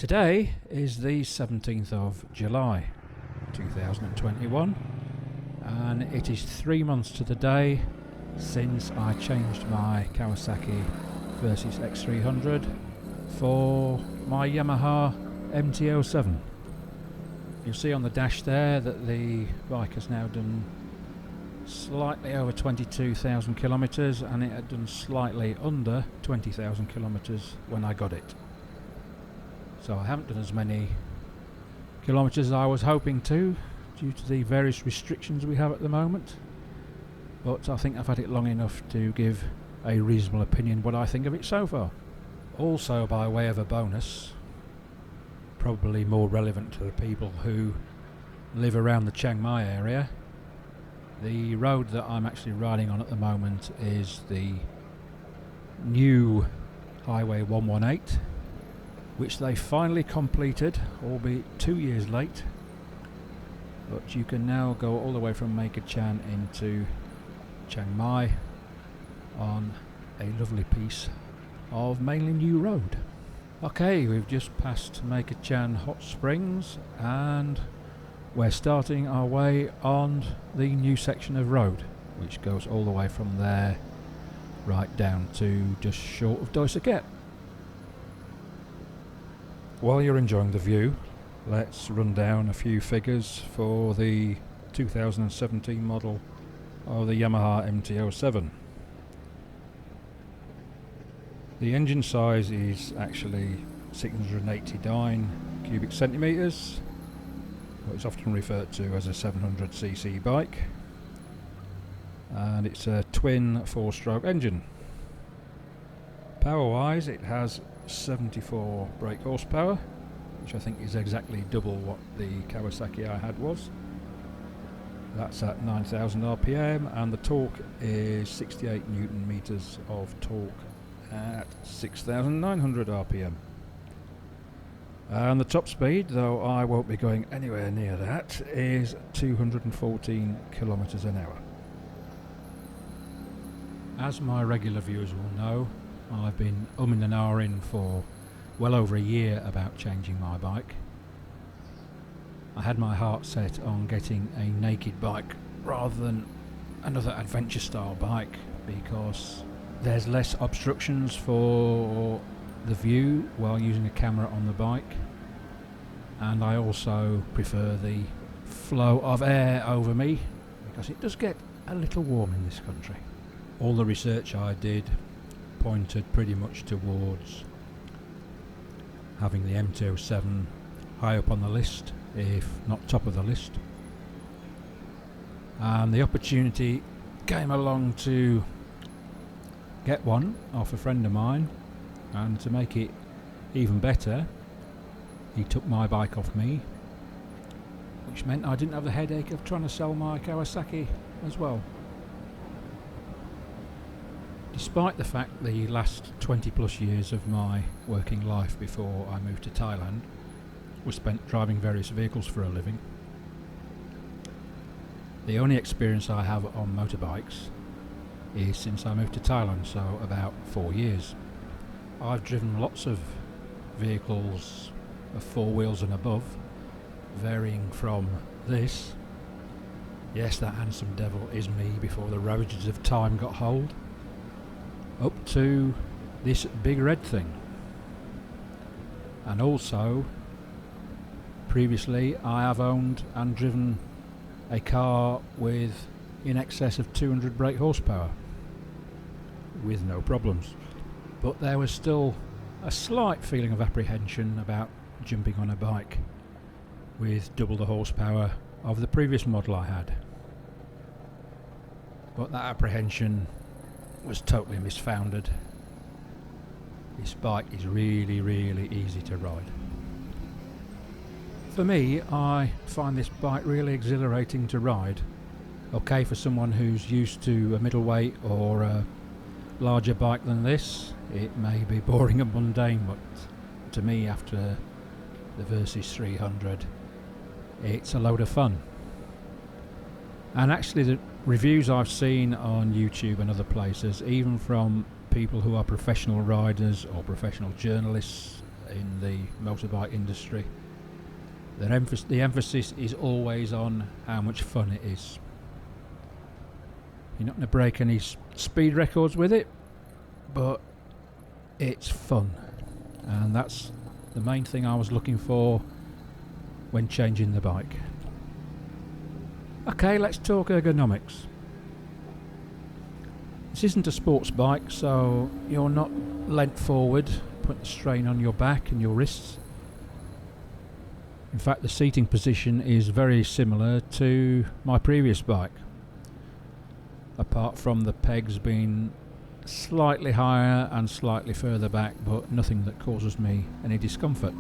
Today is the 17th of July 2021 and it is 3 months to the day since I changed my Kawasaki Versys X300 for my Yamaha MT-07. You'll see on the dash there that the bike has now done slightly over 22,000 kilometres and it had done slightly under 20,000 kilometres when I got it. So I haven't done as many kilometres as I was hoping to due to the various restrictions we have at the moment, but I think I've had it long enough to give a reasonable opinion what I think of it so far. Also, by way of a bonus, probably more relevant to the people who live around the Chiang Mai area, the road that I'm actually riding on at the moment is the new Highway 118, which they finally completed, albeit 2 years late. But you can now go all the way from Chan into Chiang Mai on a lovely piece of mainly new road. Okay, we've just passed Chan Hot Springs and we're starting our way on the new section of road, which goes all the way from there right down to just short of Doi Saket. While you're enjoying the view, let's run down a few figures for the 2017 model of the Yamaha MT-07. The engine size is actually 689 cubic centimetres, what is often referred to as a 700cc bike, and it's a twin 4-stroke engine. Power wise, it has 74 brake horsepower, which I think is exactly double what the Kawasaki I had was. That's at 9,000 RPM, and the torque is 68 Newton meters of torque at 6,900 RPM. And the top speed, though I won't be going anywhere near that, is 214 kilometers an hour. As my regular viewers will know, I've been umming and ahhing for well over a year about changing my bike. I had my heart set on getting a naked bike rather than another adventure style bike because there's less obstructions for the view while using a camera on the bike, and I also prefer the flow of air over me because it does get a little warm in this country. All the research I did pointed pretty much towards having the MT-07 high up on the list, if not top of the list, and the opportunity came along to get one off a friend of mine, and to make it even better, he took my bike off me, which meant I didn't have the headache of trying to sell my Kawasaki as well. Despite the fact the last 20 plus years of my working life before I moved to Thailand was spent driving various vehicles for a living, the only experience I have on motorbikes is since I moved to Thailand, so about 4 years. I've driven lots of vehicles of 4 wheels and above, varying from this, yes, that handsome devil is me before the ravages of time got hold, up to this big red thing. And also, previously I have owned and driven a car with in excess of 200 brake horsepower with no problems, but there was still a slight feeling of apprehension about jumping on a bike with double the horsepower of the previous model I had. But that apprehension was totally misfounded. This bike is really, really easy to ride. For me, I find this bike really exhilarating to ride. Okay, for someone who's used to a middleweight or a larger bike than this, it may be boring and mundane, but to me, after the Versys 300, it's a load of fun. And actually the reviews I've seen on YouTube and other places, even from people who are professional riders or professional journalists in the motorbike industry. The emphasis is always on how much fun it is. You're not going to break any speed records with it, but it's fun, and that's the main thing I was looking for when changing the bike. Okay, let's talk ergonomics. This isn't a sports bike, so you're not leant forward, putting strain on your back and your wrists. In fact, the seating position is very similar to my previous bike, apart from the pegs being slightly higher and slightly further back, but nothing that causes me any discomfort.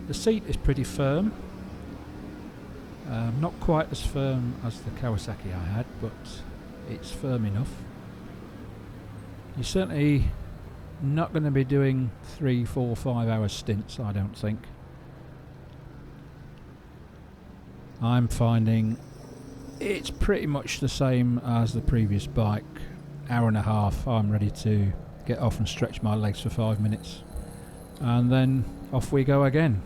The seat is pretty firm, not quite as firm as the Kawasaki I had, but it's firm enough. You're certainly not going to be doing 3, 4, 5 hour stints, I don't think. I'm finding it's pretty much the same as the previous bike. Hour and a half, I'm ready to get off and stretch my legs for 5 minutes, and then off we go again.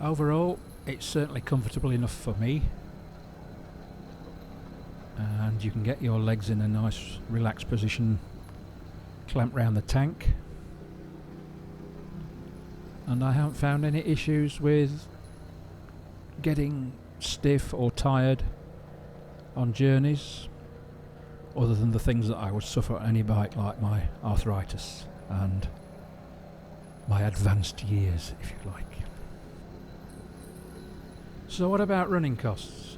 Overall, it's certainly comfortable enough for me, and you can get your legs in a nice relaxed position, clamp round the tank, and I haven't found any issues with getting stiff or tired on journeys, other than the things that I would suffer on any bike, like my arthritis and my advanced years, if you like. So what about running costs?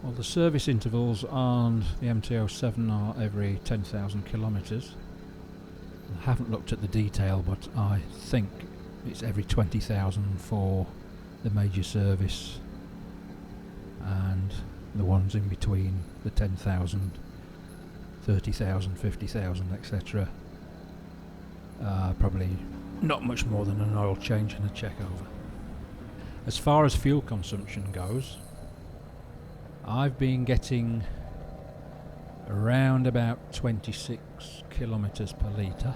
Well, the service intervals on the MT-07 are every 10,000 kilometres. I haven't looked at the detail, but I think it's every 20,000 for the major service, and the ones in between, the 10,000, 30,000, 50,000, etc. Probably not much more than an oil change and a check over. As far as fuel consumption goes, I've been getting around about 26 kilometres per litre,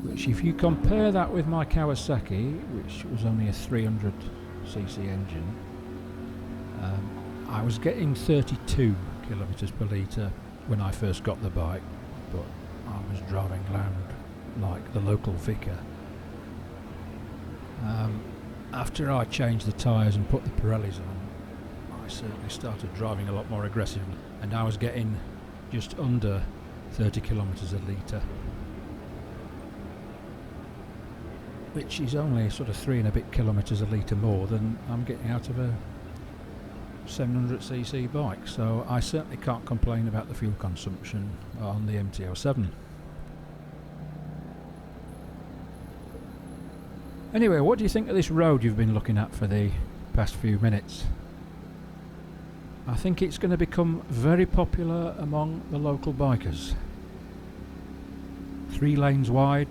which, if you compare that with my Kawasaki, which was only a 300cc engine, I was getting 32 kilometres per litre when I first got the bike, but I was driving around like the local vicar. After I changed the tyres and put the Pirellis on, I certainly started driving a lot more aggressively, and I was getting just under 30 kilometres a litre, which is only sort of 3 and a bit kilometres a litre more than I'm getting out of a 700cc bike. So I certainly can't complain about the fuel consumption on the MT-07. Anyway, what do you think of this road you've been looking at for the past few minutes? I think it's going to become very popular among the local bikers. 3 lanes wide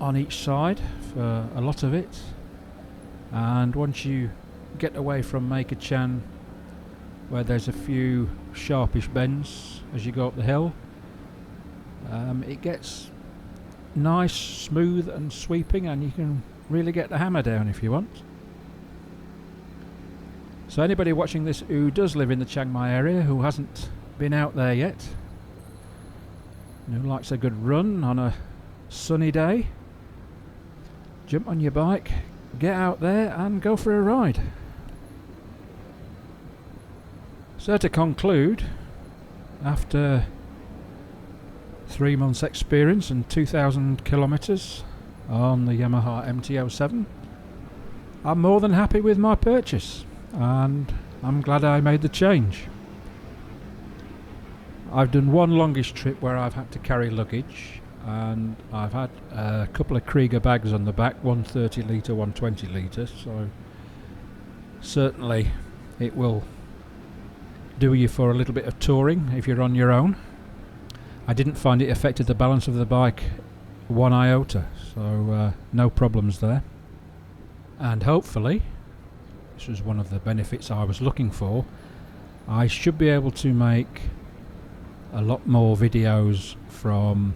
on each side for a lot of it, and once you get away from Chiang Mai, where there's a few sharpish bends as you go up the hill, it gets nice, smooth and sweeping, and you can really get the hammer down if you want. So anybody watching this who does live in the Chiang Mai area, who hasn't been out there yet, who likes a good run on a sunny day, jump on your bike, get out there and go for a ride. So to conclude, after 3 months experience and 2,000 kilometres on the Yamaha MT-07, I'm more than happy with my purchase, and I'm glad I made the change. I've done one longish trip where I've had to carry luggage, and I've had a couple of Krieger bags on the back, one 30 litre, one 20 litre, so certainly it will do you for a little bit of touring if you're on your own. I didn't find it affected the balance of the bike one iota, so no problems there. And hopefully, this was one of the benefits I was looking for, I should be able to make a lot more videos from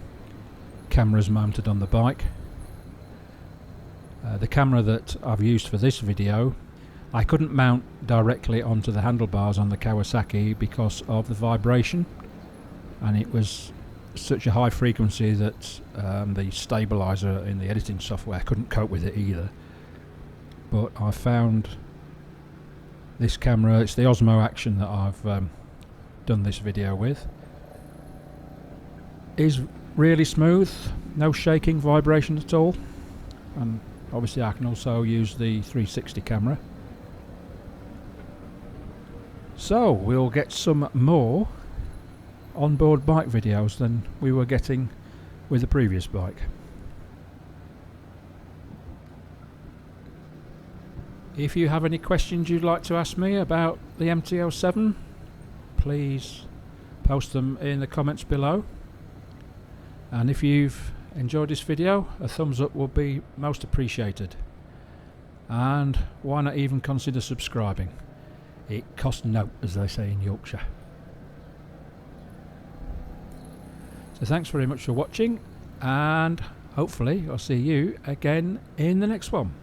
cameras mounted on the bike. The camera that I've used for this video, I couldn't mount directly onto the handlebars on the Kawasaki because of the vibration, and it was such a high frequency that the stabilizer in the editing software couldn't cope with it either. But I found this camera, it's the Osmo Action that I've done this video with, is really smooth, no shaking, vibration at all, and obviously I can also use the 360 camera. So we'll get some more onboard bike videos than we were getting with the previous bike. If you have any questions you'd like to ask me about the MT-07, please post them in the comments below. And if you've enjoyed this video, a thumbs up would be most appreciated. And why not even consider subscribing? It costs no, as they say in Yorkshire. So thanks very much for watching, and hopefully I'll see you again in the next one.